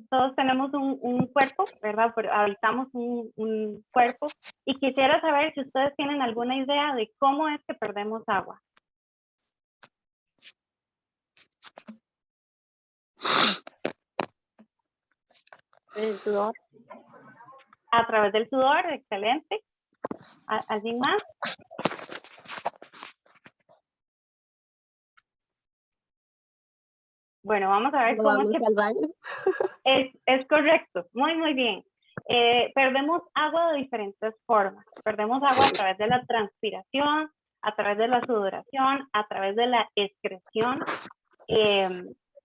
todos tenemos un cuerpo, ¿verdad? Pero habitamos un cuerpo y quisiera saber si ustedes tienen alguna idea de cómo es que perdemos agua. El sudor. A través del sudor, excelente. ¿Alguien más? Bueno, vamos a ver cómo es que... al baño. Es correcto, muy bien. Perdemos agua de diferentes formas. Perdemos agua a través de la transpiración, a través de la sudoración, a través de la excreción.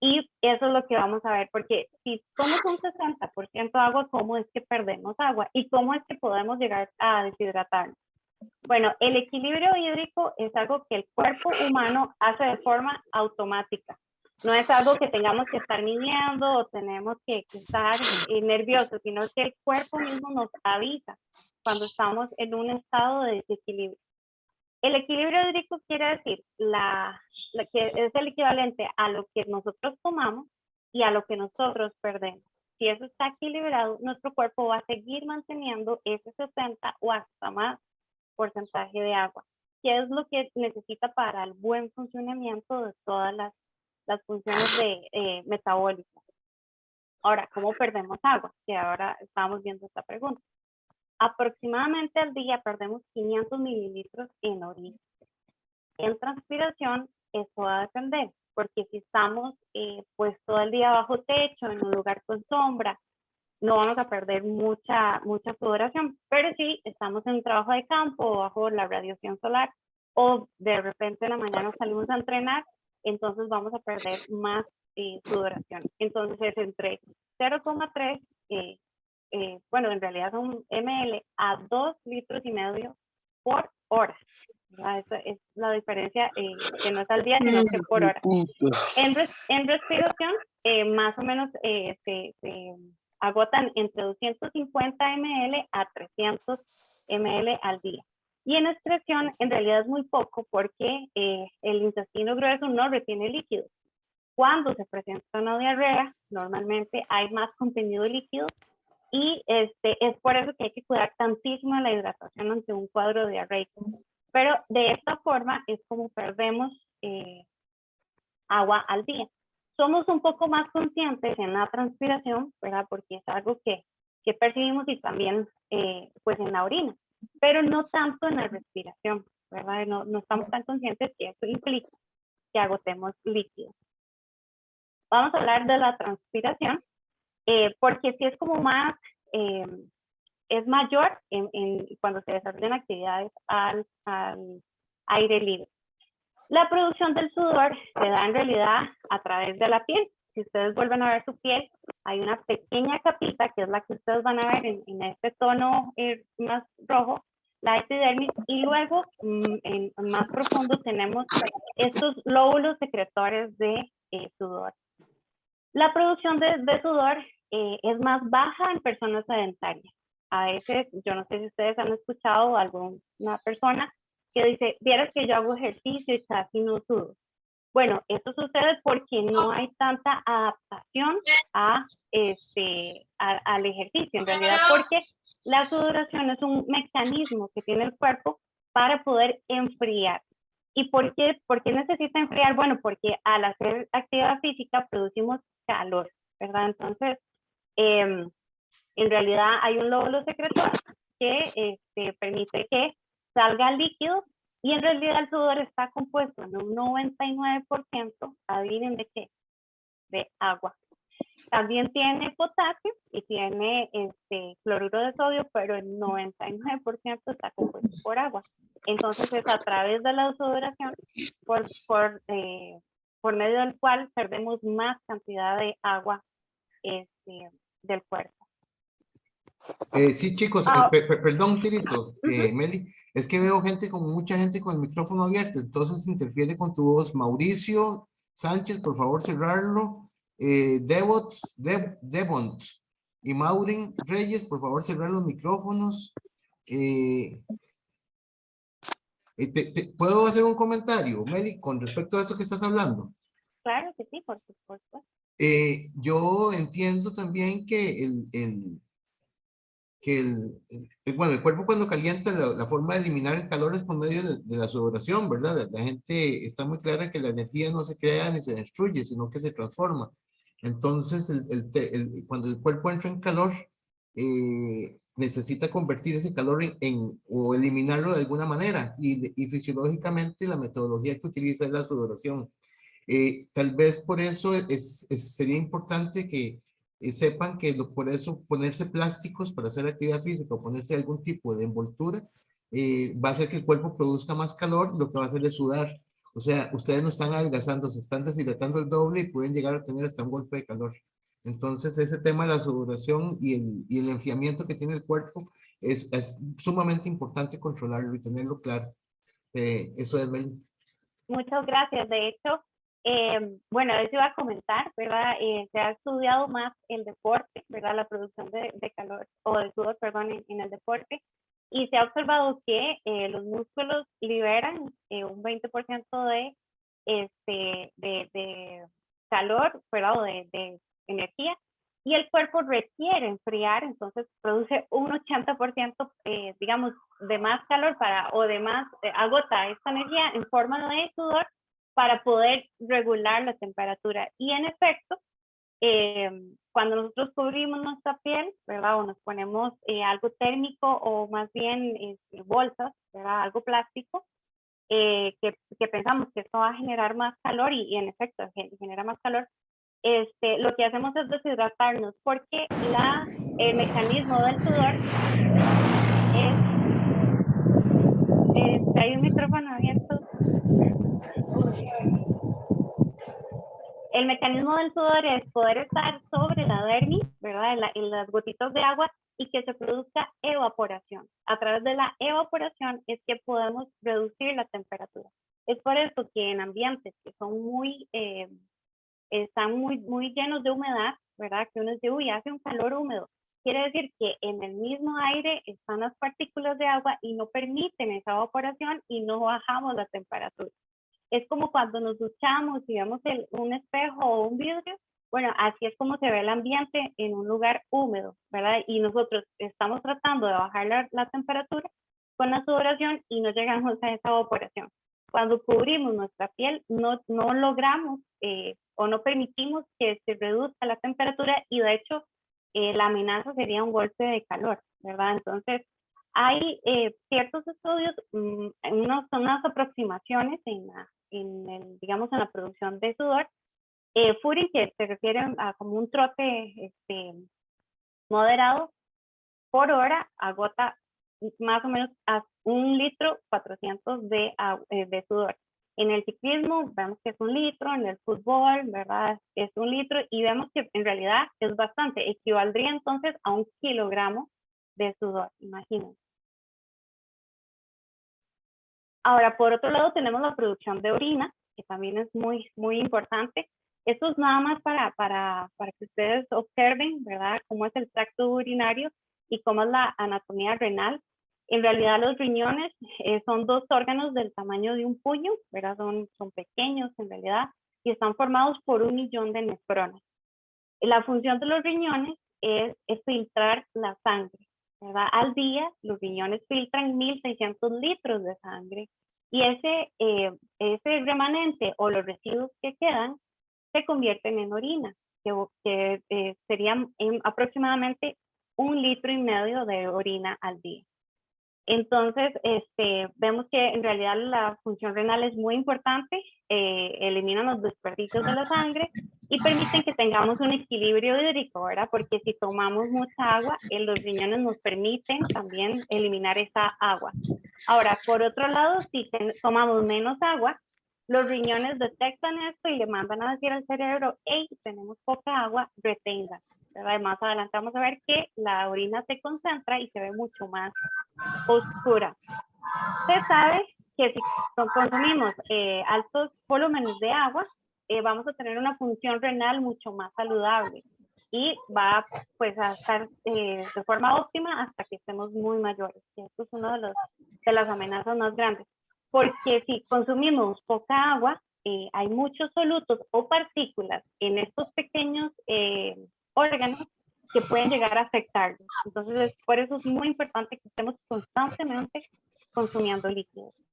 Y eso es lo que vamos a ver, porque si somos un 60% agua, ¿cómo es que perdemos agua? ¿Y cómo es que podemos llegar a deshidratarnos? Bueno, el equilibrio hídrico es algo que el cuerpo humano hace de forma automática. No es algo que tengamos que estar midiendo o tenemos que estar nerviosos, sino que el cuerpo mismo nos avisa cuando estamos en un estado de desequilibrio. El equilibrio hídrico quiere decir que es el equivalente a lo que nosotros tomamos y a lo que nosotros perdemos. Si eso está equilibrado, nuestro cuerpo va a seguir manteniendo ese 60 o hasta más porcentaje de agua, que es lo que necesita para el buen funcionamiento de todas las funciones metabólicas. Ahora, ¿cómo perdemos agua? Que ahora estamos viendo esta pregunta. Aproximadamente al día perdemos 500 mililitros en orina. En transpiración, esto va a depender, porque si estamos pues todo el día bajo techo, en un lugar con sombra, no vamos a perder mucha sudoración, pero si estamos en un trabajo de campo bajo la radiación solar o de repente en la mañana salimos a entrenar, entonces vamos a perder más sudoración. Entonces es entre 0,3, bueno, en realidad son ml a 2,5 litros por hora. Esa es la diferencia, que no es al día, sino que por hora. En respiración, más o menos se agotan entre 250 ml a 300 ml al día. Y en excreción, en realidad es muy poco porque el intestino grueso no retiene líquidos. Cuando se presenta una diarrea, normalmente hay más contenido líquido y es por eso que hay que cuidar tantísimo la hidratación ante un cuadro diarreico. Pero de esta forma es como perdemos agua al día. Somos un poco más conscientes en la transpiración, ¿verdad? Porque es algo que percibimos y también pues en la orina, pero no tanto en la respiración, ¿verdad? No estamos tan conscientes que eso implica que agotemos líquidos. Vamos a hablar de la transpiración, porque sí es como más, es mayor cuando se desarrollan actividades al aire libre. La producción del sudor se da en realidad a través de la piel. Si ustedes vuelven a ver su piel, hay una pequeña capita que es la que ustedes van a ver en este tono más rojo, la epidermis, y luego en más profundo tenemos estos lóbulos secretores de sudor. La producción de sudor es más baja en personas sedentarias. A veces, yo no sé si ustedes han escuchado a alguna persona que dice, vieras que yo hago ejercicio y casi no sudo. Bueno, esto sucede porque no hay tanta adaptación al ejercicio, en realidad, porque la sudoración es un mecanismo que tiene el cuerpo para poder enfriar. ¿Y por qué necesita enfriar? Bueno, porque al hacer actividad física producimos calor, ¿verdad? Entonces, en realidad hay un lóbulo secretor que permite que salga líquido y en realidad el sudor está compuesto en un 99%, adivinen de qué, de agua. También tiene potasio y tiene cloruro de sodio, pero el 99% está compuesto por agua. Entonces es a través de la sudoración por medio del cual perdemos más cantidad de agua del cuerpo. Sí, chicos, perdón, Tirito, Meli, es que veo mucha gente con el micrófono abierto, entonces interfiere con tu voz. Mauricio Sánchez, por favor, cerrarlo. Devont y Maureen Reyes, por favor, cerrar los micrófonos. ¿Puedo hacer un comentario, Meli, con respecto a eso que estás hablando? Claro que sí, por supuesto. Yo entiendo también que bueno, el cuerpo cuando calienta, la forma de eliminar el calor es por medio de la sudoración, ¿verdad? La gente está muy clara que la energía no se crea ni se destruye, sino que se transforma. Entonces, cuando el cuerpo entra en calor, necesita convertir ese calor o eliminarlo de alguna manera. Y fisiológicamente la metodología que utiliza es la sudoración. Tal vez por eso sería importante que sepan que por eso ponerse plásticos para hacer actividad física o ponerse algún tipo de envoltura va a hacer que el cuerpo produzca más calor, lo que va a hacer es sudar. O sea, ustedes no están adelgazando, se están deshidratando el doble y pueden llegar a tener hasta un golpe de calor. Entonces, ese tema de la sudoración y el enfriamiento que tiene el cuerpo es sumamente importante controlarlo y tenerlo claro. Eso es, Mel. Muchas gracias. De hecho, bueno, eso iba a comentar, ¿verdad? Se ha estudiado más el deporte, ¿verdad? La producción de calor o de sudor, perdón, en el deporte. Y se ha observado que los músculos liberan un 20% de calor, ¿verdad? O de energía. Y el cuerpo requiere enfriar, entonces produce un 80%, digamos, de más calor o de más, agota esta energía en forma de sudor para poder regular la temperatura. Y en efecto, cuando nosotros cubrimos nuestra piel, ¿verdad? O nos ponemos algo térmico o más bien bolsas, ¿verdad? Algo plástico, que pensamos que esto va a generar más calor y en efecto genera más calor, lo que hacemos es deshidratarnos porque el mecanismo del sudor hay un micrófono abierto. El mecanismo del sudor es poder estar sobre la dermis, ¿verdad? En las gotitas de agua y que se produzca evaporación. A través de la evaporación es que podemos reducir la temperatura. Es por eso que en ambientes que son están muy llenos de humedad, ¿verdad? Que uno dice, uy, hace un calor húmedo. Quiere decir que en el mismo aire están las partículas de agua y no permiten esa evaporación y no bajamos la temperatura. Es como cuando nos duchamos y vemos un espejo o un vidrio. Bueno, así es como se ve el ambiente en un lugar húmedo, ¿verdad? Y nosotros estamos tratando de bajar la temperatura con la sudoración y no llegamos a esa evaporación. Cuando cubrimos nuestra piel, no logramos o no permitimos que se reduzca la temperatura y de hecho la amenaza sería un golpe de calor, ¿verdad? Entonces, hay ciertos estudios, son unas aproximaciones digamos, en la producción de sudor. Furin, que se refiere a como un trote moderado por hora, agota más o menos a 1 litro 400 de sudor. En el ciclismo vemos que es 1 litro, en el fútbol, ¿verdad? Es 1 litro y vemos que en realidad es bastante, equivaldría entonces a 1 kilogramo de sudor, imagínense. Ahora, por otro lado, tenemos la producción de orina, que también es muy importante. Esto es nada más para que ustedes observen, ¿verdad?, cómo es el tracto urinario y cómo es la anatomía renal. En realidad, los riñones son 2 órganos del tamaño de un puño, ¿verdad? Son pequeños en realidad y están formados por 1 millón de nefronas. La función de los riñones es filtrar la sangre, ¿verdad? Al día, los riñones filtran 1.600 litros de sangre y ese remanente o los residuos que quedan se convierten en orina, que serían aproximadamente 1,5 litros de orina al día. Entonces, vemos que en realidad la función renal es muy importante, eliminan los desperdicios de la sangre y permiten que tengamos un equilibrio hídrico, ¿verdad? Porque si tomamos mucha agua, los riñones nos permiten también eliminar esa agua. Ahora, por otro lado, si tomamos menos agua, los riñones detectan esto y le mandan a decir al cerebro, hey, tenemos poca agua, retenga. Más adelante vamos a ver que la orina se concentra y se ve mucho más oscura. Se sabe que si consumimos altos volúmenes de agua, vamos a tener una función renal mucho más saludable y va pues a estar de forma óptima hasta que estemos muy mayores. Y esto es una de las amenazas más grandes, porque si consumimos poca agua, hay muchos solutos o partículas en estos pequeños que pueden llegar a afectarlos. Entonces, por eso es muy importante que estemos constantemente consumiendo líquidos.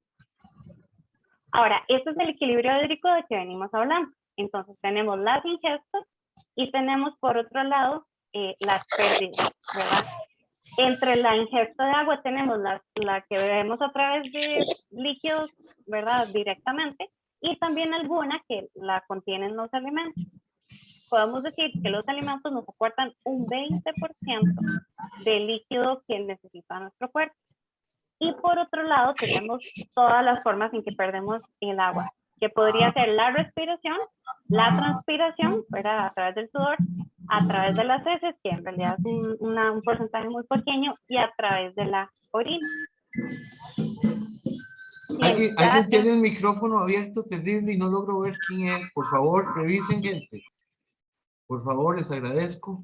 Ahora, este es el equilibrio hídrico de que venimos hablando. Entonces, tenemos las ingestas y tenemos por otro lado las pérdidas, ¿verdad? Entre la ingesta de agua tenemos la que bebemos a través de líquidos, ¿verdad? Directamente, y también alguna que la contienen los alimentos. Podemos decir que los alimentos nos aportan un 20% del líquido que necesita nuestro cuerpo. Y por otro lado tenemos todas las formas en que perdemos el agua, que podría ser la respiración, la transpiración, ¿verdad? A través del sudor, a través de las heces, que en realidad es un porcentaje muy pequeño, y a través de la orina. Bien, ¿Alguien tiene el micrófono abierto terrible y no logro ver quién es? Por favor, revisen, gente. Por favor, les agradezco.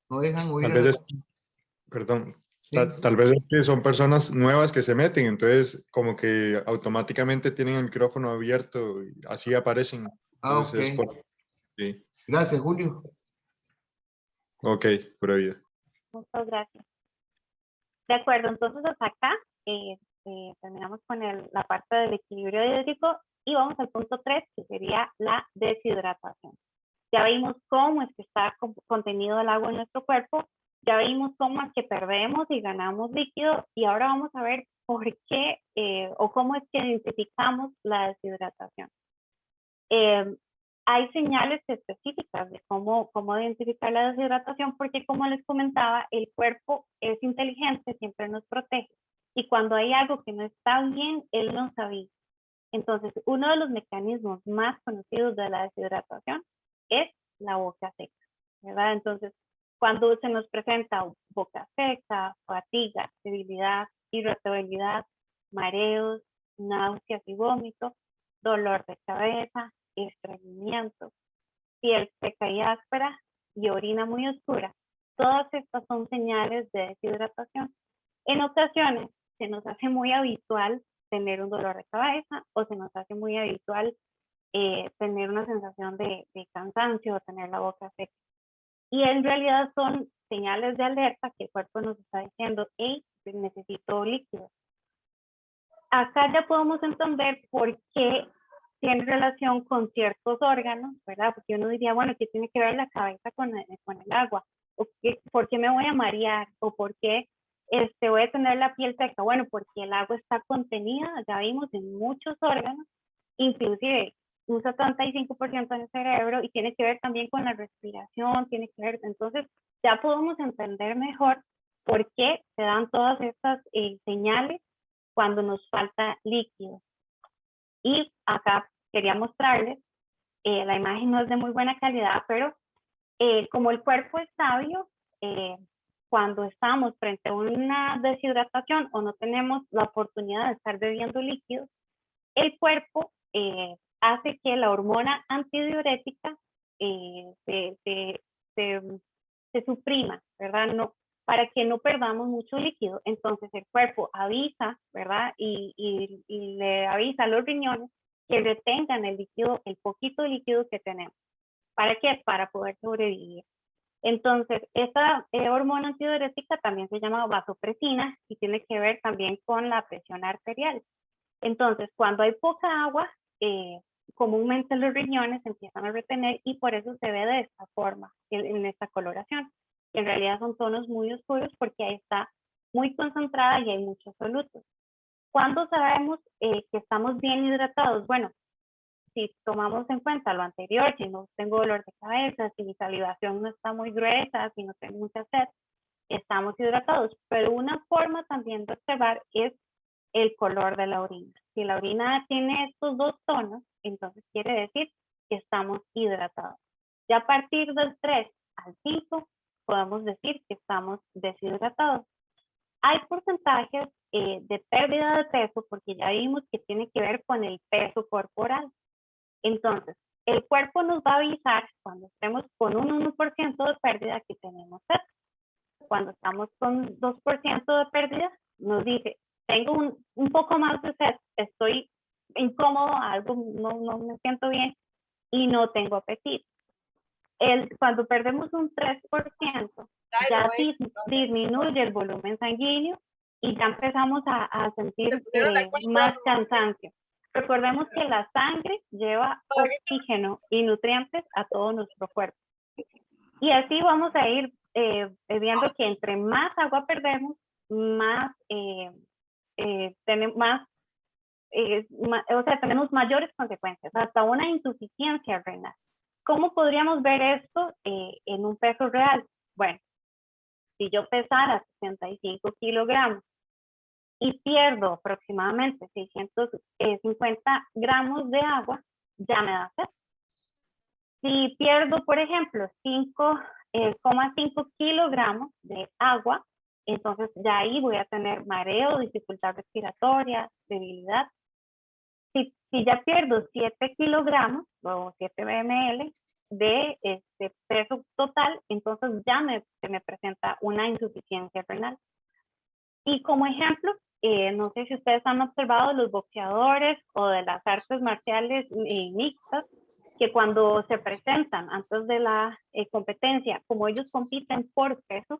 No dejan oír. Perdón, Sí. tal vez es que son personas nuevas que se meten, entonces como que automáticamente tienen el micrófono abierto y así aparecen. Entonces, Ok. Sí. Gracias, Julio. Ok, pura vida. Muchas gracias. De acuerdo, entonces hasta acá terminamos con la parte del equilibrio hídrico y vamos al punto 3, que sería la deshidratación. Ya vimos cómo es que está contenido el agua en nuestro cuerpo, ya vimos cómo es que perdemos y ganamos líquido, y ahora vamos a ver por qué o cómo es que identificamos la deshidratación. Hay señales específicas de cómo identificar la deshidratación, porque como les comentaba, el cuerpo es inteligente, siempre nos protege, y cuando hay algo que no está bien, él nos avisa. Entonces, uno de los mecanismos más conocidos de la deshidratación es la boca seca, ¿verdad? Entonces, cuando se nos presenta boca seca, fatiga, debilidad, irritabilidad, mareos, náuseas y vómitos, dolor de cabeza, estreñimiento, piel seca y áspera y orina muy oscura, todas estas son señales de deshidratación. En ocasiones se nos hace muy habitual tener un dolor de cabeza o se nos hace muy habitual tener una sensación de cansancio o tener la boca seca. Y en realidad son señales de alerta que el cuerpo nos está diciendo, hey, necesito líquido. Acá ya podemos entender por qué tiene relación con ciertos órganos, ¿verdad? Porque uno diría, bueno, ¿qué tiene que ver la cabeza con el agua? ¿O por qué me voy a marear? ¿O por qué voy a tener la piel seca? Bueno, porque el agua está contenida, ya vimos, en muchos órganos, inclusive un 75% en el cerebro, y tiene que ver también con la respiración, tiene que ver, entonces ya podemos entender mejor por qué se dan todas estas señales cuando nos falta líquido. Y acá quería mostrarles, la imagen no es de muy buena calidad, pero como el cuerpo es sabio, cuando estamos frente a una deshidratación o no tenemos la oportunidad de estar bebiendo líquidos, el cuerpo hace que la hormona antidiurética se suprima, ¿verdad? No, para que no perdamos mucho líquido. Entonces el cuerpo avisa, ¿verdad? Y le avisa a los riñones que retengan el líquido, el poquito líquido que tenemos. ¿Para qué? Para poder sobrevivir. Entonces, esta hormona antidiurética también se llama vasopresina y tiene que ver también con la presión arterial. Entonces, cuando hay poca agua, comúnmente los riñones empiezan a retener y por eso se ve de esta forma, en esta coloración. En realidad son tonos muy oscuros porque ahí está muy concentrada y hay muchos solutos. ¿Cuándo sabemos que estamos bien hidratados? Bueno, si tomamos en cuenta lo anterior, si no tengo dolor de cabeza, si mi salivación no está muy gruesa, si no tengo mucha sed, estamos hidratados. Pero una forma también de observar es el color de la orina. Si la orina tiene estos dos tonos, entonces quiere decir que estamos hidratados. Ya a partir del 3 al 5, podemos decir que estamos deshidratados. Hay porcentajes de pérdida de peso, porque ya vimos que tiene que ver con el peso corporal. Entonces, el cuerpo nos va a avisar cuando estemos con un 1% de pérdida que tenemos sed. Cuando estamos con 2% de pérdida, nos dice, tengo un poco más de sed, estoy incómodo, algo no me siento bien y no tengo apetito. Cuando perdemos un 3%, ya disminuye el volumen sanguíneo y ya empezamos a sentir más cansancio. Recordemos que la sangre lleva oxígeno y nutrientes a todo nuestro cuerpo. Y así vamos a ir viendo que entre más agua perdemos, más tenemos mayores consecuencias, hasta una insuficiencia renal. ¿Cómo podríamos ver esto en un peso real? Bueno, si yo pesara 65 kilogramos y pierdo aproximadamente 650 gramos de agua, ya me da sed. Si pierdo, por ejemplo, 5,5 kilogramos de agua, entonces ya ahí voy a tener mareo, dificultad respiratoria, debilidad. Si ya pierdo 7 kilogramos o 7 ml de peso total, entonces ya se me presenta una insuficiencia renal. Y como ejemplo, no sé si ustedes han observado los boxeadores o de las artes marciales mixtas, que cuando se presentan antes de la competencia, como ellos compiten por peso,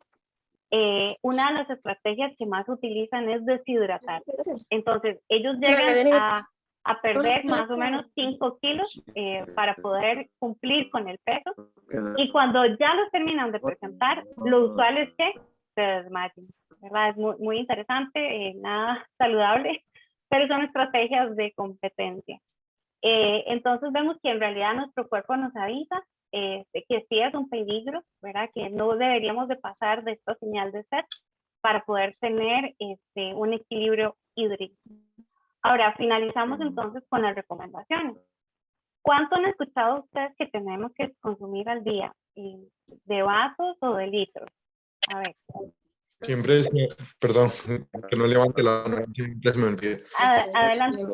una de las estrategias que más utilizan es deshidratar. Entonces, ellos llegan a perder más o menos 5 kilos para poder cumplir con el peso. Y cuando ya los terminan de presentar, lo usual es que se desmayen, ¿verdad? Es muy interesante, nada saludable, pero son estrategias de competencia. Entonces vemos que en realidad nuestro cuerpo nos avisa que sí es un peligro, ¿verdad? Que no deberíamos de pasar de esta señal de sed para poder tener un equilibrio hídrico. Ahora, finalizamos entonces con las recomendaciones. ¿Cuánto han escuchado ustedes que tenemos que consumir al día? ¿De vasos o de litros? A ver. Siempre es, perdón, que no levante la mano, siempre se me olvida. Adelante.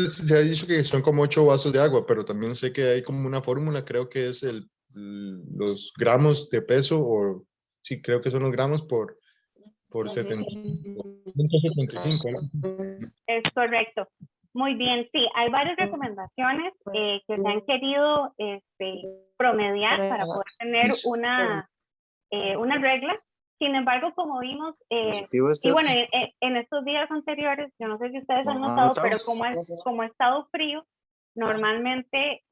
Se ha dicho que son como 8 vasos de agua, pero también sé que hay como una fórmula, creo que es los gramos de peso, o sí, creo que son los gramos por 175, ¿no? Es correcto. Muy bien, sí, hay varias recomendaciones que se han querido promediar para poder tener una regla. Sin embargo, como vimos, y bueno, en estos días anteriores, yo no sé si ustedes han notado, pero como ha estado frío, normalmente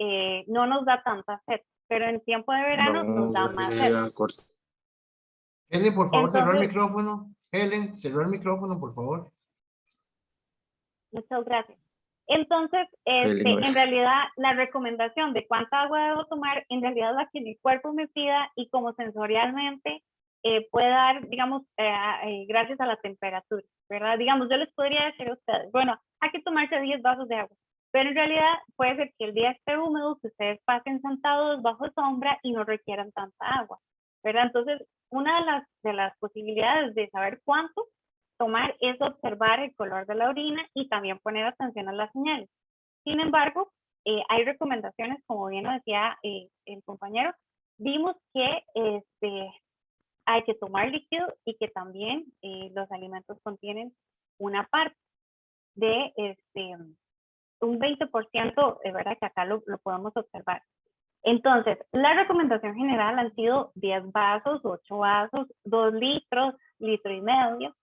no nos da tanta sed, pero en tiempo de verano nos da más sed. Helen, por favor, cerrar el micrófono. Helen, cerrar el micrófono, por favor. Muchas gracias. Entonces, en realidad, la recomendación de cuánta agua debo tomar, en realidad es la que mi cuerpo me pida y como sensorialmente puede dar, digamos, gracias a la temperatura, ¿verdad? Digamos, yo les podría decir a ustedes, bueno, hay que tomarse 10 vasos de agua, pero en realidad puede ser que el día esté húmedo, que ustedes pasen sentados bajo sombra y no requieran tanta agua, ¿verdad? Entonces, una de las posibilidades de saber cuánto tomar es observar el color de la orina y también poner atención a las señales. Sin embargo, hay recomendaciones, como bien lo decía el compañero, vimos que hay que tomar líquido y que también los alimentos contienen una parte de un 20%, es verdad que acá lo podemos observar. Entonces, la recomendación general han sido 10 vasos, 8 vasos, 2 litros, litro y medio,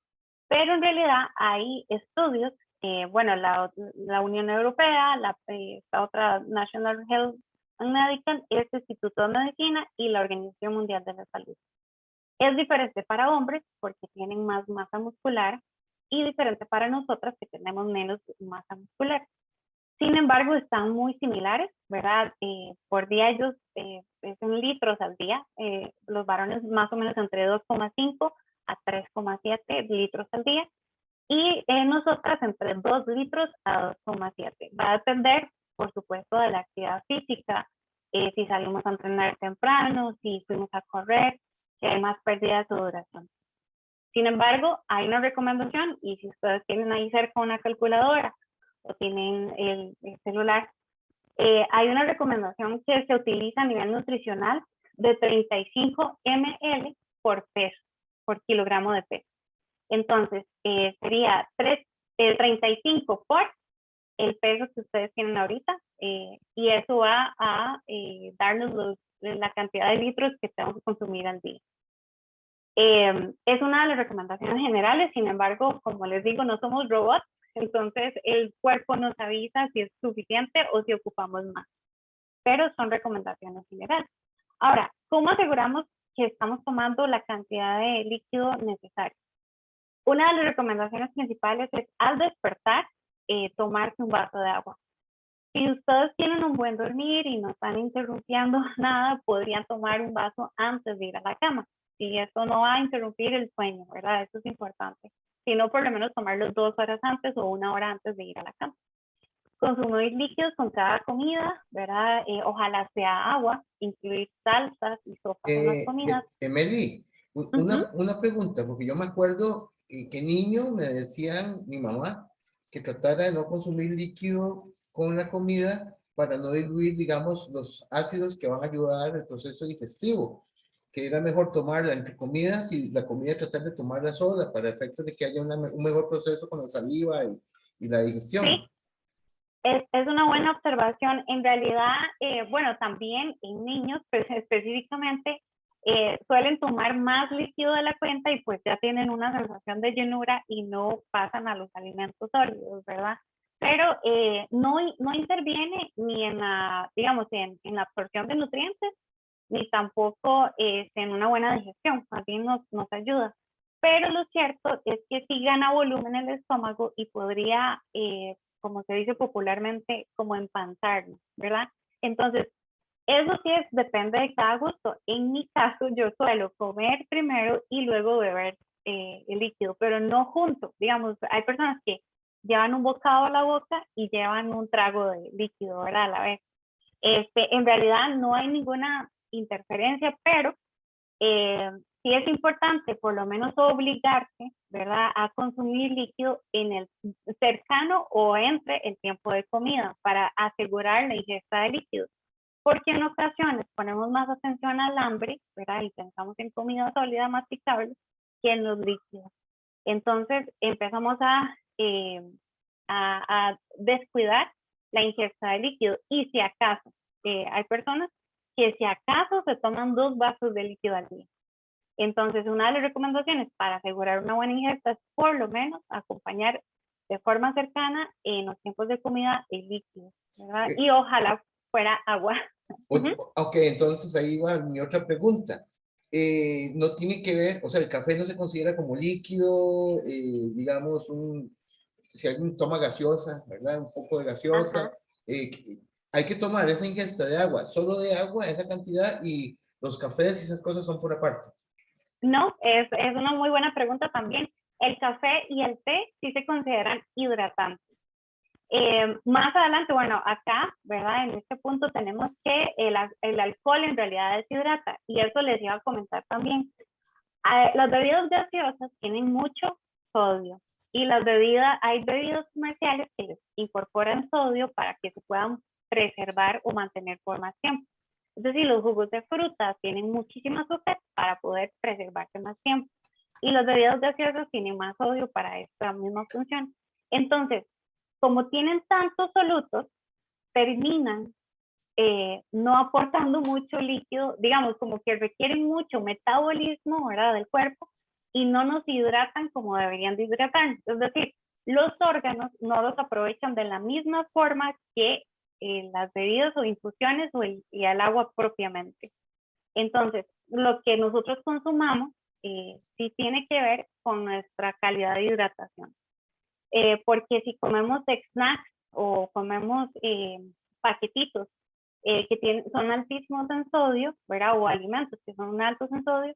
pero en realidad hay estudios, bueno, la Unión Europea, esta otra National Health and Medical, este Instituto de Medicina y la Organización Mundial de la Salud. Es diferente para hombres porque tienen más masa muscular y diferente para nosotras que tenemos menos masa muscular. Sin embargo, están muy similares, ¿verdad? Por día ellos es en litros al día, los varones más o menos entre 2,5 a 3,7 litros al día y nosotras entre 2 litros a 2,7. Va a depender, por supuesto, de la actividad física, si salimos a entrenar temprano, si fuimos a correr, si hay más pérdida de sudoración. Sin embargo, hay una recomendación y si ustedes tienen ahí cerca una calculadora o tienen el celular, hay una recomendación que se utiliza a nivel nutricional de 35 ml por peso, por kilogramo de peso. Entonces, sería 35 por el peso que ustedes tienen ahorita y eso va a darnos la cantidad de litros que tenemos que consumir al día. Es una de las recomendaciones generales, sin embargo, como les digo, no somos robots, entonces el cuerpo nos avisa si es suficiente o si ocupamos más, pero son recomendaciones generales. Ahora, ¿cómo aseguramos que estamos tomando la cantidad de líquido necesario? Una de las recomendaciones principales es al despertar, tomarse un vaso de agua. Si ustedes tienen un buen dormir y no están interrumpiendo nada, podrían tomar un vaso antes de ir a la cama. Y esto no va a interrumpir el sueño, ¿verdad? Eso es importante. Si no, por lo menos tomarlo 2 horas antes o 1 hora antes de ir a la cama. Consumir líquidos con cada comida, ¿verdad? Ojalá sea agua, incluir salsas y sopas en las comidas. Emily, una pregunta, porque yo me acuerdo que niño me decían, mi mamá, que tratara de no consumir líquido con la comida para no diluir, digamos, los ácidos que van a ayudar al proceso digestivo, que era mejor tomarla entre comidas y la comida tratar de tomarla sola para efectos de que haya un mejor proceso con la saliva y la digestión. Sí. Es una buena observación. En realidad, bueno, también en niños, pues específicamente, suelen tomar más líquido de la cuenta y pues ya tienen una sensación de llenura y no pasan a los alimentos sólidos, ¿verdad? Pero no interviene ni en la, digamos, en la absorción de nutrientes, ni tampoco en una buena digestión, más bien nos ayuda. Pero lo cierto es que sí gana volumen en el estómago y podría, como se dice popularmente, como empanzarnos, ¿verdad? Entonces, eso sí depende de cada gusto. En mi caso, yo suelo comer primero y luego beber el líquido, pero no junto. Digamos, hay personas que llevan un bocado a la boca y llevan un trago de líquido, ¿verdad? A la vez. En realidad no hay ninguna interferencia, pero sí es importante por lo menos obligarse, ¿verdad?, a consumir líquido en el cercano o entre el tiempo de comida para asegurar la ingesta de líquidos. Porque en ocasiones ponemos más atención al hambre, ¿verdad?, y pensamos en comida sólida masticable que en los líquidos. Entonces empezamos a descuidar la ingesta de líquido y si acaso hay personas que si acaso se toman 2 vasos de líquido al día. Entonces, una de las recomendaciones para asegurar una buena ingesta es por lo menos acompañar de forma cercana en los tiempos de comida el líquido, ¿verdad? Y ojalá fuera agua. Ok, entonces ahí va mi otra pregunta. No tiene que ver, o sea, el café no se considera como líquido, digamos, si alguien toma gaseosa, ¿verdad? Un poco de gaseosa, hay que tomar esa ingesta de agua, solo de agua, esa cantidad, y los cafés y esas cosas son por aparte. No, es una muy buena pregunta también. El café y el té sí se consideran hidratantes. Más adelante, bueno, acá, ¿verdad? En este punto tenemos que el alcohol en realidad deshidrata y eso les iba a comentar también. Las bebidas gaseosas tienen mucho sodio y hay bebidas comerciales que les incorporan sodio para que se puedan preservar o mantener por más tiempo. Es decir, los jugos de fruta tienen muchísima azúcar para poder preservarse más tiempo. Y las bebidas gaseosas tienen más sodio para esta misma función. Entonces, como tienen tantos solutos, terminan no aportando mucho líquido, digamos, como que requieren mucho metabolismo, ¿verdad?, del cuerpo y no nos hidratan como deberían de hidratarnos. Es decir, los órganos no los aprovechan de la misma forma que las bebidas o infusiones y el agua propiamente. Entonces, lo que nosotros consumamos sí tiene que ver con nuestra calidad de hidratación. Porque si comemos snacks o comemos paquetitos que son altísimos en sodio, ¿verdad?, o alimentos que son altos en sodio,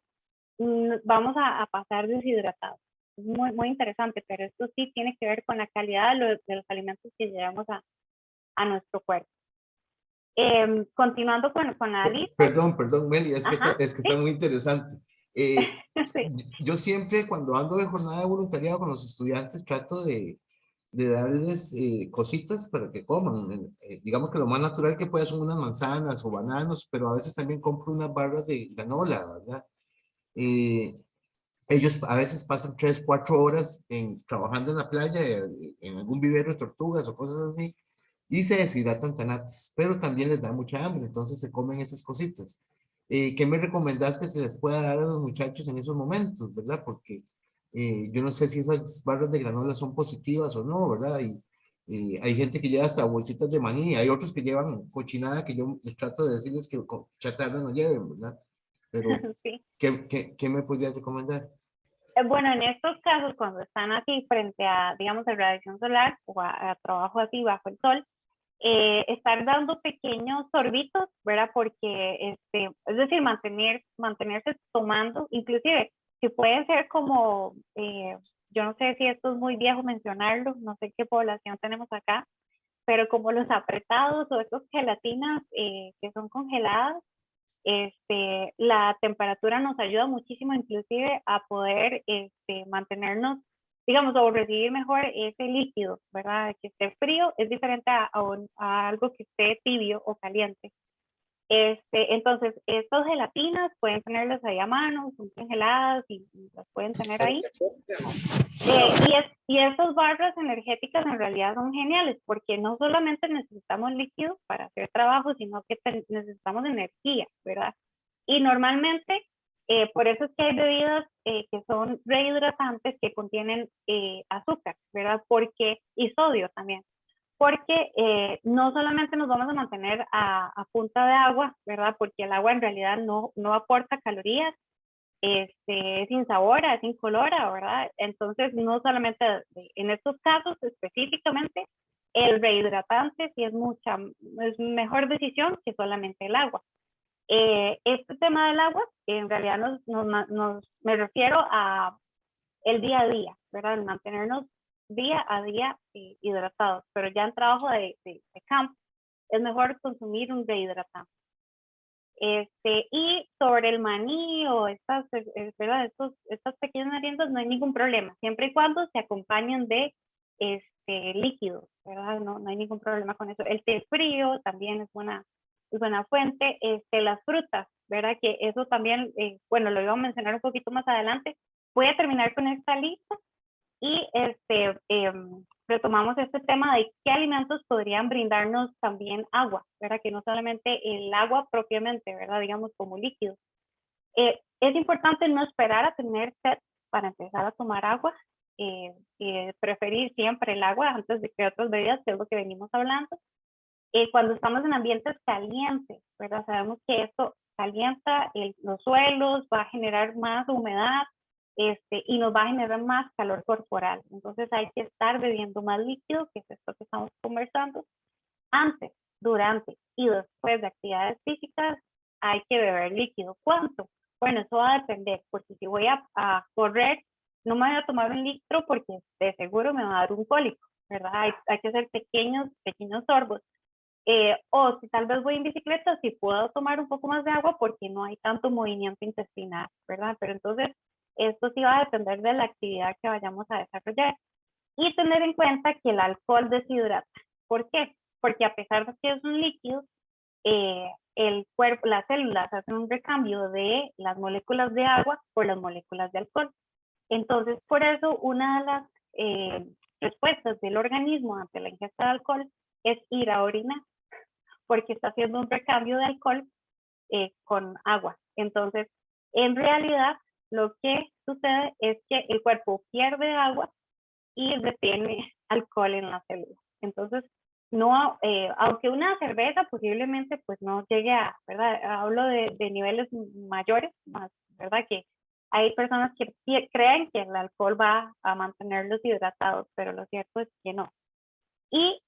vamos a pasar deshidratados. Es muy, muy interesante, pero esto sí tiene que ver con la calidad de los alimentos que llevamos a nuestro cuerpo. Continuando con la lista. Perdón, Meli, es que ¿sí? está muy interesante. Sí. Yo siempre cuando ando de jornada de voluntariado con los estudiantes trato de darles cositas para que coman. Digamos que lo más natural que pueda son unas manzanas o bananos, pero a veces también compro unas barras de granola, ¿verdad? ellos a veces pasan 3, 4 horas trabajando en la playa, en algún vivero de tortugas o cosas así, y se deshidratan tanates, pero también les da mucha hambre, entonces se comen esas cositas. ¿Qué me recomendás que se les pueda dar a los muchachos en esos momentos, verdad? Porque yo no sé si esas barras de granola son positivas o no, ¿verdad? Y hay gente que lleva hasta bolsitas de maní, hay otros que llevan cochinada que yo les trato de decirles que chatarra no lleven, ¿verdad? Pero, Sí. ¿qué me podrías recomendar? Bueno, en estos casos, cuando están aquí frente a, digamos, a radiación solar o a trabajo así bajo el sol, estar dando pequeños sorbitos, ¿verdad? Porque, es decir, mantenerse tomando, inclusive, si puede ser como, yo no sé si esto es muy viejo mencionarlo, no sé qué población tenemos acá, pero como los apretados o esas gelatinas que son congeladas, la temperatura nos ayuda muchísimo inclusive a poder mantenernos, digamos, o recibir mejor ese líquido, ¿verdad? Que esté frío es diferente a algo que esté tibio o caliente. Entonces, estas gelatinas pueden tenerlas ahí a mano, son congeladas y las pueden tener ahí. Y estas barras energéticas en realidad son geniales porque no solamente necesitamos líquido para hacer trabajo, sino que necesitamos energía, ¿verdad? Y normalmente, por eso es que hay bebidas que son rehidratantes que contienen azúcar, ¿verdad? Y sodio también. Porque no solamente nos vamos a mantener a punta de agua, ¿verdad? Porque el agua en realidad no aporta calorías, es insabora, es incolora, ¿verdad? Entonces, no solamente en estos casos específicamente, el rehidratante sí es mejor decisión que solamente el agua. Este tema del agua, en realidad me refiero a el día a día, ¿verdad? El mantenernos día a día hidratados, pero ya en trabajo de campo es mejor consumir un rehidratante. Y sobre el maní o estas pequeñas meriendas no hay ningún problema, siempre y cuando se acompañen de líquidos, ¿verdad? No hay ningún problema con eso. El té frío también es buena fuente. Las frutas, ¿verdad? Que eso también, bueno, lo iba a mencionar un poquito más adelante. Voy a terminar con esta lista y retomamos este tema de qué alimentos podrían brindarnos también agua, ¿verdad? Que no solamente el agua propiamente, ¿verdad? Digamos como líquido. Es importante no esperar a tener sed para empezar a tomar agua, preferir siempre el agua antes de que otras bebidas, que es lo que venimos hablando. Cuando estamos en ambientes calientes, ¿verdad? Sabemos que esto calienta los suelos, va a generar más humedad, y nos va a generar más calor corporal. Entonces hay que estar bebiendo más líquido, que es esto que estamos conversando. Antes, durante y después de actividades físicas hay que beber líquido. ¿Cuánto? Bueno, eso va a depender, porque si voy a correr, no me voy a tomar 1 litro porque de seguro me va a dar un cólico, ¿verdad? Hay que hacer pequeños sorbos. O si tal vez voy en bicicleta, sí puedo tomar un poco más de agua porque no hay tanto movimiento intestinal, ¿verdad? Pero entonces, esto sí va a depender de la actividad que vayamos a desarrollar. Y tener en cuenta que el alcohol deshidrata. ¿Por qué? Porque a pesar de que es un líquido, el cuerpo, las células hacen un recambio de las moléculas de agua por las moléculas de alcohol. Entonces, por eso, una de las respuestas del organismo ante la ingesta de alcohol es ir a orinar, porque está haciendo un recambio de alcohol con agua. Entonces, en realidad, lo que sucede es que el cuerpo pierde agua y retiene alcohol en la célula. Entonces, no, aunque una cerveza posiblemente pues no llegue a, ¿verdad? Hablo de niveles mayores, más, ¿verdad? Que hay personas que creen que el alcohol va a mantenerlos hidratados, pero lo cierto es que no. Y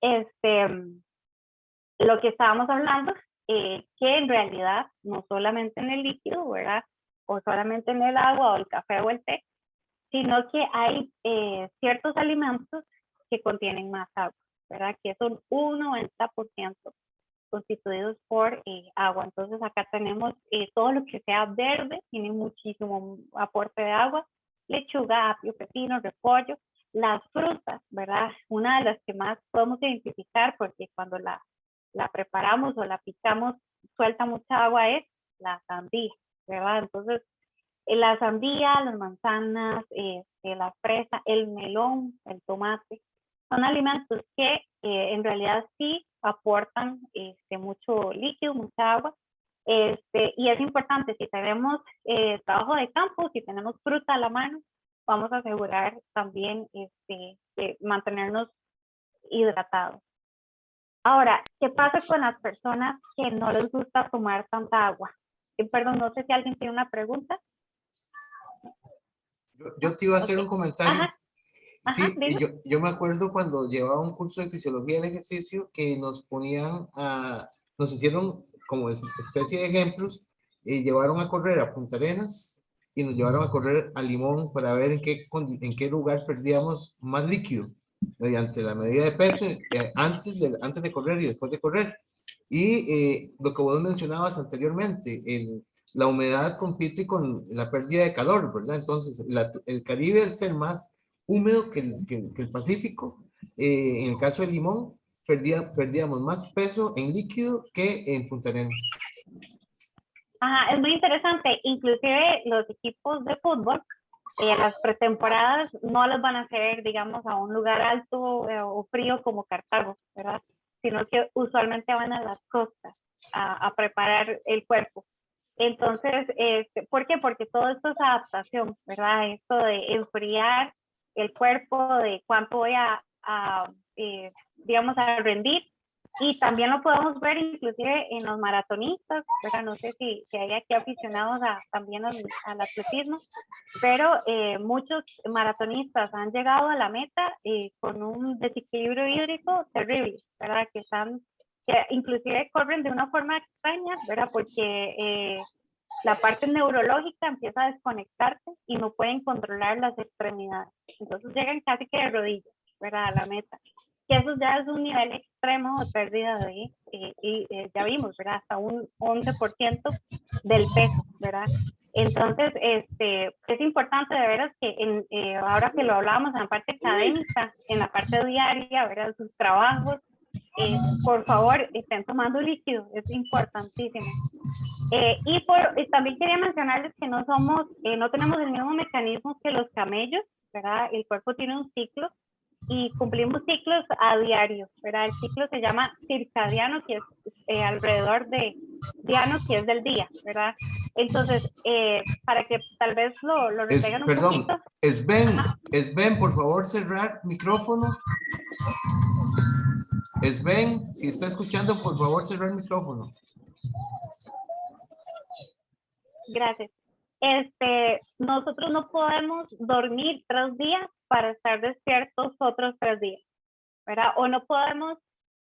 lo que estábamos hablando, que en realidad no solamente en el líquido, ¿verdad? O solamente en el agua o el café o el té, sino que hay ciertos alimentos que contienen más agua, ¿verdad? Que son un 90% constituidos por agua. Entonces acá tenemos todo lo que sea verde, tiene muchísimo aporte de agua, lechuga, apio, pepino, repollo, las frutas, ¿verdad? Una de las que más podemos identificar porque cuando la preparamos o la picamos suelta mucha agua es la sandía, ¿verdad? Entonces La sandía, las manzanas, la fresa, el melón, el tomate, son alimentos que en realidad sí aportan mucho líquido, mucha agua. Y es importante, si tenemos trabajo de campo, si tenemos fruta a la mano, vamos a asegurar también mantenernos hidratados. Ahora, ¿qué pasa con las personas que no les gusta tomar tanta agua? Perdón, no sé si alguien tiene una pregunta. Yo te iba a hacer un comentario. Ajá, Sí, dime. yo me acuerdo cuando llevaba un curso de fisiología del ejercicio que nos ponían nos hicieron como especie de ejemplos y llevaron a correr a Punta Arenas y nos llevaron a correr a Limón para ver en qué lugar perdíamos más líquido mediante la medida de peso antes de correr y después de correr. Y lo que vos mencionabas anteriormente, la humedad compite con la pérdida de calor, ¿verdad? Entonces, el Caribe, al ser más húmedo que el Pacífico, en el caso de Limón, perdíamos más peso en líquido que en Punta Arenas. Ajá, es muy interesante. Inclusive los equipos de fútbol, las pretemporadas no las van a hacer, digamos, a un lugar alto o frío como Cartago, ¿verdad? Sino que usualmente van a las costas a preparar el cuerpo. Entonces, ¿por qué? Porque todo esto es adaptación, ¿verdad? Esto de enfriar el cuerpo, de cuánto voy digamos, a rendir. Y también lo podemos ver inclusive en los maratonistas, ¿verdad? No sé si hay aquí aficionados también al atletismo, pero muchos maratonistas han llegado a la meta con un desequilibrio hídrico terrible, ¿verdad? Que inclusive corren de una forma extraña, ¿verdad? Porque la parte neurológica empieza a desconectarse y no pueden controlar las extremidades. Entonces llegan casi que de rodillas, ¿verdad? A la meta. Que eso ya es un nivel extremo de pérdida ya vimos, ¿verdad? Hasta un 11% del peso, ¿verdad? Entonces, es importante de veras que ahora que lo hablábamos en la parte académica, en la parte diaria, ¿verdad? Sus trabajos, por favor, estén tomando líquido, es importantísimo. Y también quería mencionarles que no tenemos el mismo mecanismo que los camellos, ¿verdad? El cuerpo tiene un ciclo y cumplimos ciclos a diario, ¿verdad? El ciclo se llama circadiano, que es alrededor de diano, que es del día, ¿verdad? Entonces, para que tal vez lo retengan un poquito. Sven, por favor, cerrar micrófono. Sven, si está escuchando, por favor, cerrar el micrófono. Gracias. Nosotros no podemos dormir 3 días para estar despiertos otros 3 días, ¿verdad? O no podemos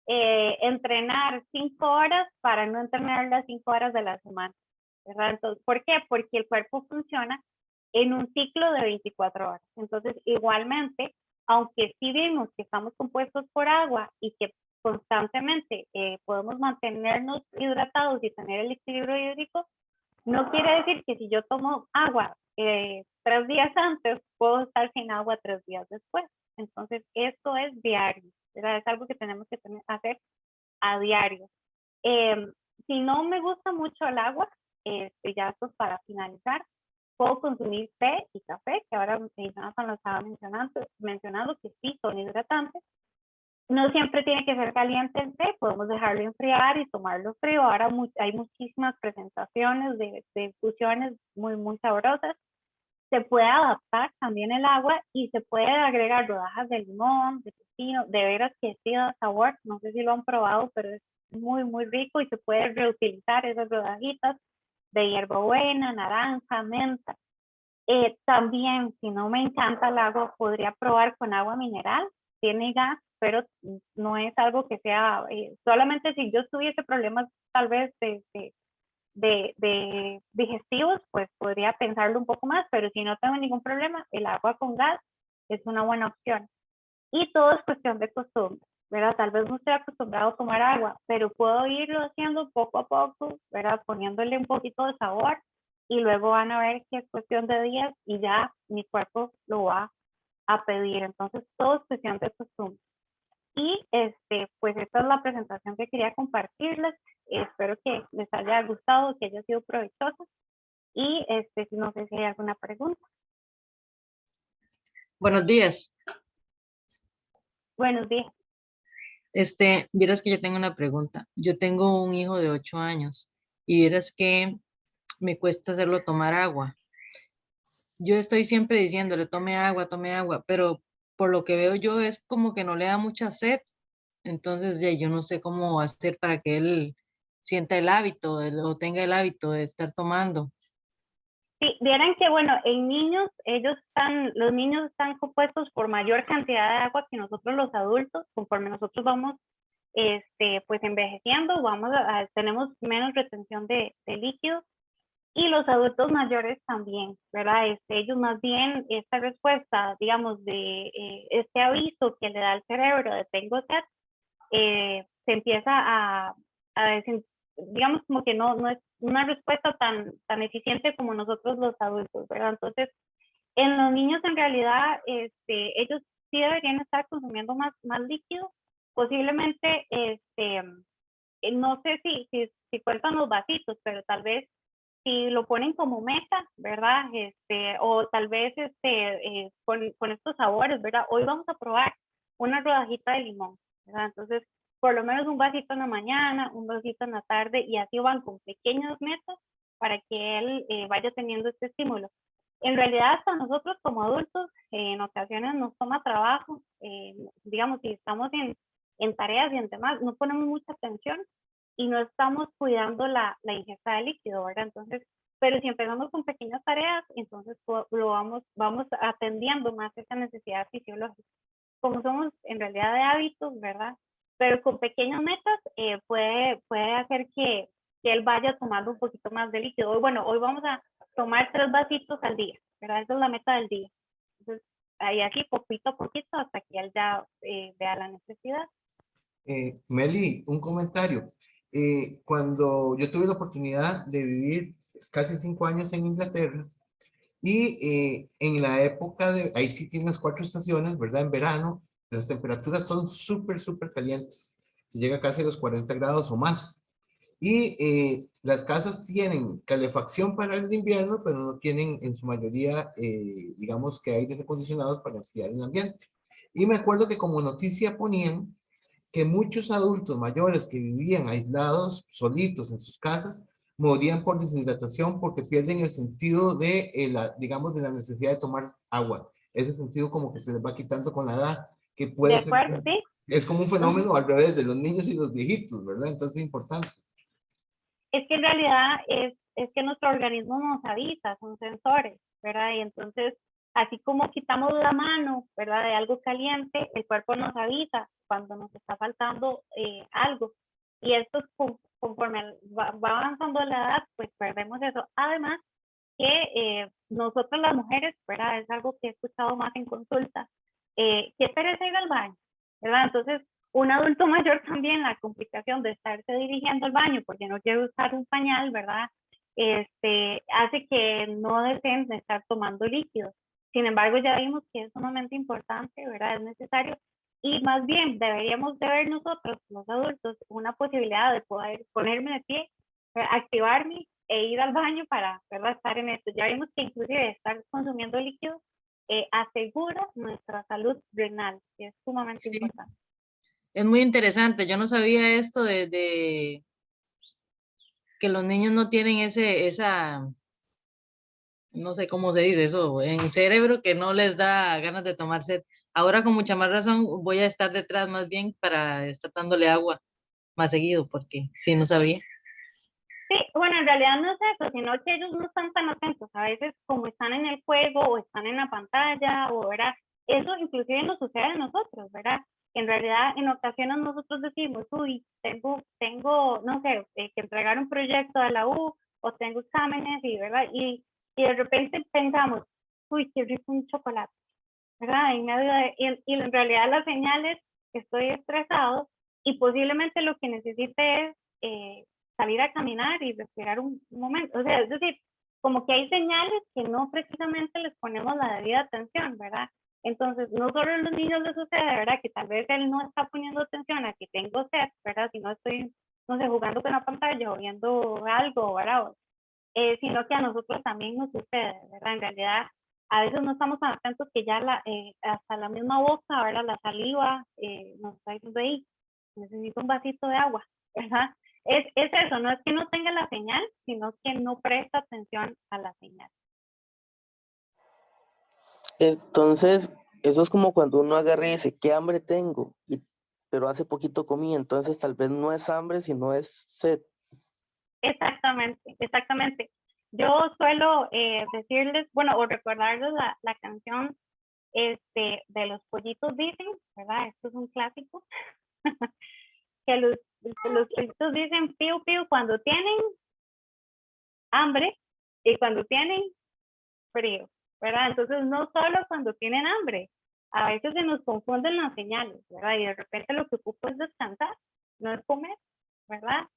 entrenar 5 horas para no entrenar las 5 horas de la semana, ¿verdad? Entonces, ¿por qué? Porque el cuerpo funciona en un ciclo de 24 horas. Entonces, igualmente, aunque sí vimos que estamos compuestos por agua y que constantemente podemos mantenernos hidratados y tener el equilibrio hídrico, no quiere decir que si yo tomo agua 3 días antes, puedo estar sin agua 3 días después. Entonces, esto es diario, ¿verdad? Es algo que tenemos que hacer a diario. Si no me gusta mucho el agua, ya esto es para finalizar, puedo consumir té y café, que ahora Jonathan lo estaba mencionando que sí son hidratantes. No siempre tiene que ser caliente el té, podemos dejarlo enfriar y tomarlo frío. Ahora hay muchísimas presentaciones de infusiones muy, muy sabrosas. Se puede adaptar también el agua y se puede agregar rodajas de limón, de pepino, de veras que sí da sabor. No sé si lo han probado, pero es muy, muy rico y se puede reutilizar esas rodajitas de hierbabuena, naranja, menta. También, si no me encanta el agua, podría probar con agua mineral. Tiene gas, pero no es algo que sea, solamente si yo tuviese problemas tal vez de digestivos, pues podría pensarlo un poco más, pero si no tengo ningún problema, el agua con gas es una buena opción. Y todo es cuestión de costumbre, ¿verdad? Tal vez no estoy acostumbrado a tomar agua, pero puedo irlo haciendo poco a poco, ¿verdad? Poniéndole un poquito de sabor y luego van a ver que es cuestión de días y ya mi cuerpo lo va a pedir. Entonces, todo es cuestión de costumbre. Y pues esta es la presentación que quería compartirles. Espero que les haya gustado, que haya sido provechosa. Y no sé si hay alguna pregunta. Buenos días. Buenos días. Vieras que yo tengo una pregunta. Yo tengo un hijo de 8 años y vieras que me cuesta hacerlo tomar agua. Yo estoy siempre diciéndole, tome agua, pero por lo que veo yo es como que no le da mucha sed. Entonces ya yo no sé cómo hacer para que él sienta el hábito o tenga el hábito de estar tomando. Sí, vieran que, bueno, en niños, los niños están compuestos por mayor cantidad de agua que nosotros los adultos. Conforme nosotros vamos, pues envejeciendo, tenemos menos retención de líquidos. Y los adultos mayores también, ¿verdad? Ellos más bien, esta respuesta, digamos, de este aviso que le da al cerebro de tengo sed, se empieza digamos, como que no es una respuesta tan eficiente como nosotros los adultos, ¿verdad? Entonces, en los niños en realidad, ellos sí deberían estar consumiendo más líquido, posiblemente, no sé si cuentan los vasitos, pero tal vez si lo ponen como meta, ¿verdad? O tal vez con estos sabores, ¿verdad? Hoy vamos a probar una rodajita de limón, ¿verdad? Entonces, por lo menos un vasito en la mañana, un vasito en la tarde, y así van con pequeños metas para que él vaya teniendo este estímulo. En realidad, hasta nosotros como adultos, en ocasiones nos toma trabajo, digamos, si estamos en tareas y en demás, no ponemos mucha atención y no estamos cuidando la ingesta de líquido, ¿verdad? Entonces, pero si empezamos con pequeñas tareas, entonces vamos atendiendo más esa necesidad fisiológica. Como somos en realidad de hábitos, ¿verdad? Pero con pequeñas metas puede hacer que él vaya tomando un poquito más de líquido. Bueno, hoy vamos a tomar 3 vasitos al día, ¿verdad? Esa es la meta del día. Entonces, ahí así poquito a poquito hasta que él ya vea la necesidad. Meli, un comentario. Cuando yo tuve la oportunidad de vivir casi 5 años en Inglaterra, y en la época ahí sí tienes 4 estaciones, ¿verdad? En verano, las temperaturas son súper calientes. Se llega casi a los 40 grados o más. Y las casas tienen calefacción para el invierno, pero no tienen en su mayoría, digamos que aires acondicionados para enfriar el ambiente. Y me acuerdo que como noticia ponían que muchos adultos mayores que vivían aislados, solitos en sus casas, morían por deshidratación porque pierden el sentido de, digamos, de la necesidad de tomar agua. Ese sentido como que se les va quitando con la edad, que puede De ser, acuerdo, sí. es como un fenómeno al revés de los niños y los viejitos, ¿verdad? Entonces es importante. Es que en realidad es que nuestro organismo nos avisa, son sensores, ¿verdad? Y entonces, así como quitamos la mano, ¿verdad? De algo caliente, el cuerpo nos avisa cuando nos está faltando algo. Y esto es conforme va avanzando la edad, pues perdemos eso. Además, que nosotros las mujeres, ¿verdad? Es algo que he escuchado más en consulta, que pereza ir al baño, ¿verdad? Entonces, un adulto mayor también, la complicación de estarse dirigiendo al baño porque no quiere usar un pañal, ¿verdad? Hace que no deseen de estar tomando líquidos. Sin embargo, ya vimos que es sumamente importante, ¿verdad? Es necesario. Y más bien, deberíamos de ver nosotros, los adultos, una posibilidad de poder ponerme de pie, activarme e ir al baño para, ¿verdad? Estar en esto. Ya vimos que inclusive estar consumiendo líquidos asegura nuestra salud renal, que es sumamente importante. Es muy interesante. Yo no sabía esto de que los niños no tienen esa, no sé cómo se dice eso, en cerebro que no les da ganas de tomarse. Ahora con mucha más razón voy a estar detrás más bien para estar dándole agua más seguido, porque sí, no sabía. Sí, bueno, en realidad no es eso, sino que ellos no están tan atentos. A veces como están en el juego o están en la pantalla, o ¿verdad? Eso inclusive nos sucede a nosotros, ¿verdad? En realidad, en ocasiones nosotros decimos, uy, tengo no sé, que entregar un proyecto a la U, o tengo exámenes, y, ¿verdad? Y de repente pensamos, uy, qué rico un chocolate, ¿verdad? Y en realidad la señal es que estoy estresado y posiblemente lo que necesite es salir a caminar y respirar un momento. O sea, es decir, como que hay señales que no precisamente les ponemos la debida atención, ¿verdad? Entonces, no solo a los niños les sucede, ¿verdad? Que tal vez él no está poniendo atención a que tengo sed, ¿verdad? Si no estoy, no sé, jugando con la pantalla o viendo algo, ¿verdad? sino que a nosotros también nos sucede, ¿verdad? En realidad, a veces no estamos tan atentos que ya hasta la misma boca, ¿verdad? La saliva nos está diciendo, ahí, necesito un vasito de agua, ¿verdad? Es eso, no es que no tenga la señal, sino que no presta atención a la señal. Entonces, eso es como cuando uno agarra y dice, ¿qué hambre tengo? Pero hace poquito comí, entonces tal vez no es hambre, sino es sed. Exactamente, exactamente. Yo suelo decirles, bueno, o recordarles la canción de los pollitos dicen, ¿verdad? Esto es un clásico. Que los pollitos dicen piu piu cuando tienen hambre y cuando tienen frío, ¿verdad? Entonces no solo cuando tienen hambre, a veces se nos confunden las señales, ¿verdad? Y de repente lo que ocupo es descansar, no es comer, ¿verdad?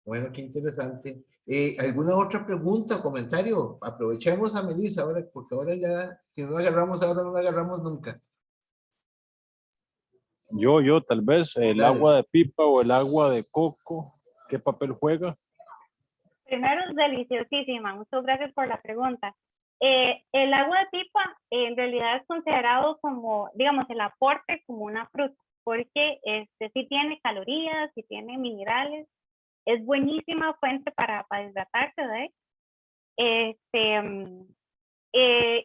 Bueno, qué interesante. ¿Alguna otra pregunta o comentario? Aprovechemos a Melissa ahora, porque ahora ya, si no la agarramos ahora, no la agarramos nunca. Yo, tal vez, el Dale. agua de pipa o el agua de coco, ¿qué papel juega? Primero es deliciosísima, muchas gracias por la pregunta. El agua de pipa en realidad es considerado como, digamos, el aporte como una fruta, porque sí tiene calorías, sí tiene minerales, es buenísima fuente para hidratarse, ¿verdad?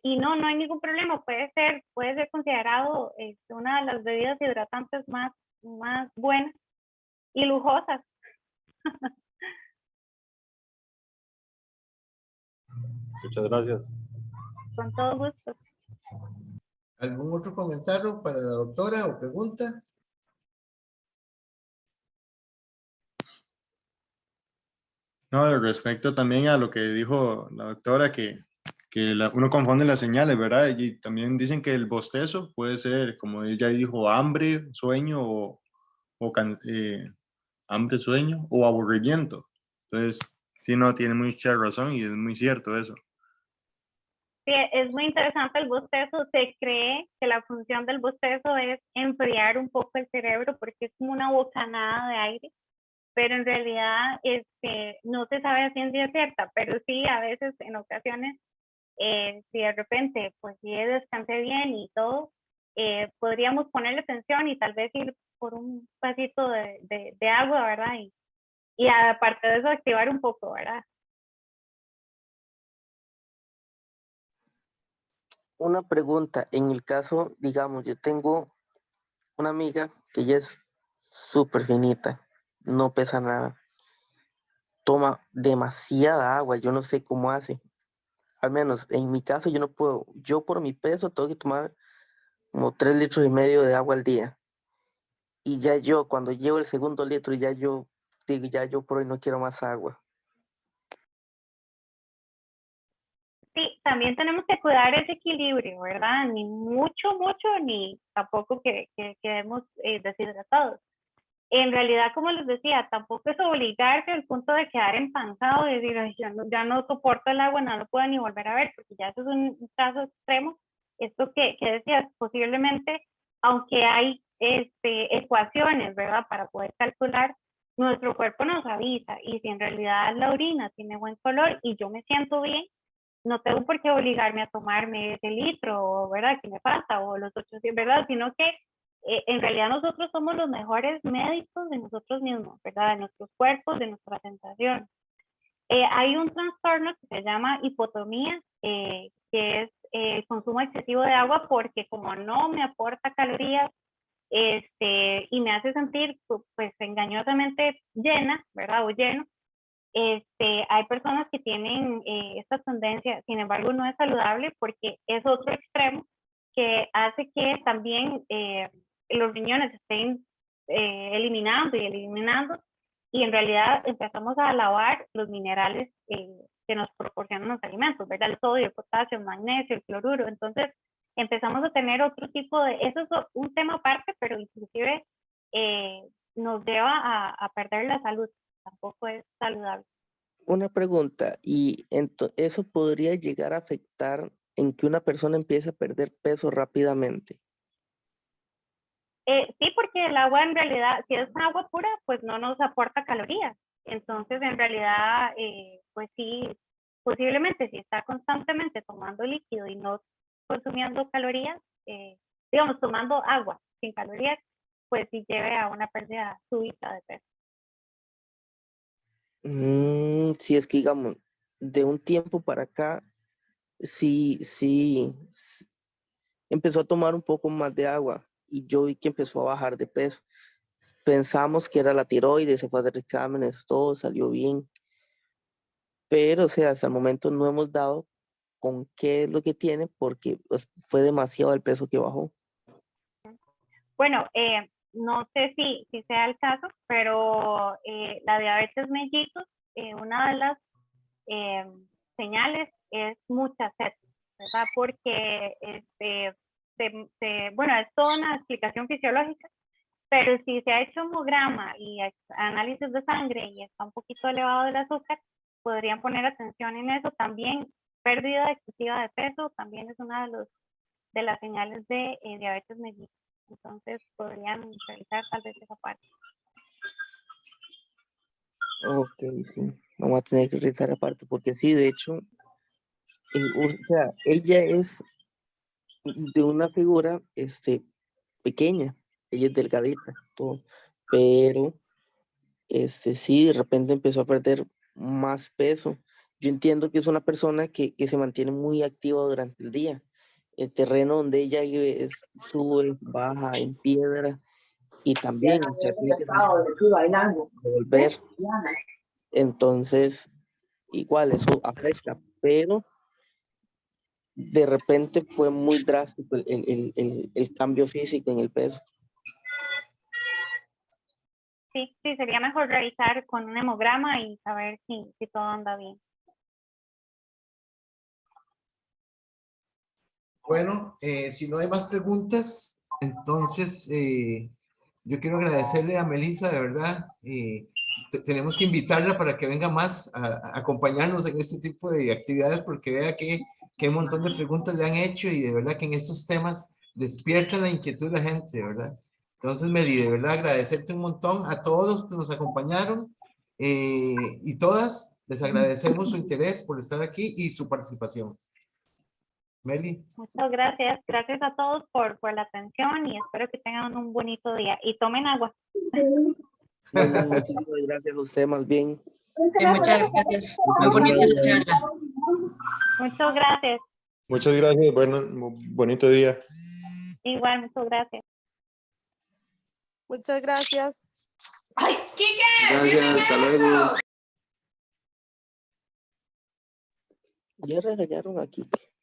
Y no hay ningún problema, puede ser considerado una de las bebidas hidratantes más buenas y lujosas. Muchas gracias. Con todo gusto. ¿Algún otro comentario para la doctora o pregunta? No, respecto también a lo que dijo la doctora, que uno confunde las señales, ¿verdad? Y también dicen que el bostezo puede ser, como ella dijo, hambre, sueño hambre, sueño o aburrimiento. Entonces, sí, no, tiene mucha razón y es muy cierto eso. Sí, es muy interesante el bostezo. Se cree que la función del bostezo es enfriar un poco el cerebro porque es como una bocanada de aire, pero en realidad no se sabe a ciencia cierta, pero sí a veces en ocasiones, si de repente pues si descansé bien y todo, podríamos ponerle atención y tal vez ir por un vasito de agua, ¿verdad? Y aparte de eso activar un poco, ¿verdad? Una pregunta, en el caso, digamos, yo tengo una amiga que ella es súper finita, no pesa nada, toma demasiada agua, yo no sé cómo hace. Al menos en mi caso yo no puedo, yo por mi peso tengo que tomar como 3,5 litros de agua al día. Y ya yo, cuando llevo el segundo litro, ya yo digo, ya yo por hoy no quiero más agua. Sí, también tenemos que cuidar ese equilibrio, ¿verdad? Ni mucho, ni tampoco que quedemos deshidratados. En realidad, como les decía, tampoco es obligarse al punto de quedar empanzado y decir, ay, ya no soporto el agua, no lo puedo ni volver a ver, porque ya eso es un caso extremo. Esto que decías, posiblemente, aunque hay ecuaciones, ¿verdad? Para poder calcular, nuestro cuerpo nos avisa, y si en realidad la orina tiene buen color y yo me siento bien, no tengo por qué obligarme a tomarme ese litro, ¿verdad? Que me falta, o los 800, ¿verdad? Sino que en realidad nosotros somos los mejores médicos de nosotros mismos, ¿verdad? De nuestros cuerpos, de nuestra tentación. Hay un trastorno que se llama hipotomía, que es el consumo excesivo de agua, porque como no me aporta calorías y me hace sentir pues engañosamente llena, ¿verdad? O lleno, hay personas que tienen esta tendencia, sin embargo no es saludable porque es otro extremo que hace que también los riñones estén eliminando y en realidad empezamos a lavar los minerales que nos proporcionan los alimentos, ¿verdad? El sodio, el potasio, el magnesio, el cloruro. Entonces empezamos a tener otro tipo eso es un tema aparte, pero inclusive nos lleva a perder la salud. Tampoco es saludable. Una pregunta, ¿y eso podría llegar a afectar en que una persona empiece a perder peso rápidamente? Sí, porque el agua en realidad, si es agua pura, pues no nos aporta calorías. Entonces, en realidad, pues sí, posiblemente si está constantemente tomando líquido y no consumiendo calorías, digamos, tomando agua sin calorías, pues sí lleve a una pérdida súbita de peso. Sí, es que digamos, de un tiempo para acá, sí, empezó a tomar un poco más de agua y yo vi que empezó a bajar de peso. Pensamos que era la tiroides, se fue a hacer exámenes, todo salió bien, pero o sea, hasta el momento no hemos dado con qué es lo que tiene porque pues, fue demasiado el peso que bajó. Bueno, no sé si sea el caso, pero la diabetes mellitus, una de las señales es mucha sed, ¿verdad? Porque bueno, es toda una explicación fisiológica, pero si se ha hecho hemograma y análisis de sangre y está un poquito elevado el azúcar, podrían poner atención en eso. También pérdida excesiva de peso también es una de las señales de diabetes mellitus. Entonces podrían revisar tal vez esa parte. Ok, sí, vamos a tener que revisar aparte porque sí, de hecho, o sea, ella es de una figura pequeña, ella es delgadita, todo, pero sí, de repente empezó a perder más peso. Yo entiendo que es una persona que se mantiene muy activa durante el día. El terreno donde ella vive sube, baja en piedra y también, o sea, tiene que salir a volver. Entonces, igual, eso afecta, pero de repente fue muy drástico el cambio físico en el peso. Sí, sería mejor revisar con un hemograma y saber si todo anda bien. Bueno, si no hay más preguntas, entonces yo quiero agradecerle a Melissa, de verdad. Tenemos que invitarla para que venga más a acompañarnos en este tipo de actividades porque vea que un montón de preguntas le han hecho y de verdad que en estos temas despiertan la inquietud de la gente, ¿verdad? Entonces, Meli, de verdad agradecerte un montón a todos los que nos acompañaron y todas les agradecemos su interés por estar aquí y su participación. Meli. Muchas gracias. Gracias a todos por la atención y espero que tengan un bonito día. Y tomen agua. Bueno, muchísimas gracias a usted, más bien. Sí, muchas gracias. Muy bonita la charla. Muchas gracias. Muchas gracias. Bueno, bonito día. Igual, muchas gracias. Muchas gracias. ¡Ay, Kike! Gracias, hasta luego. Ya regañaron a Kike.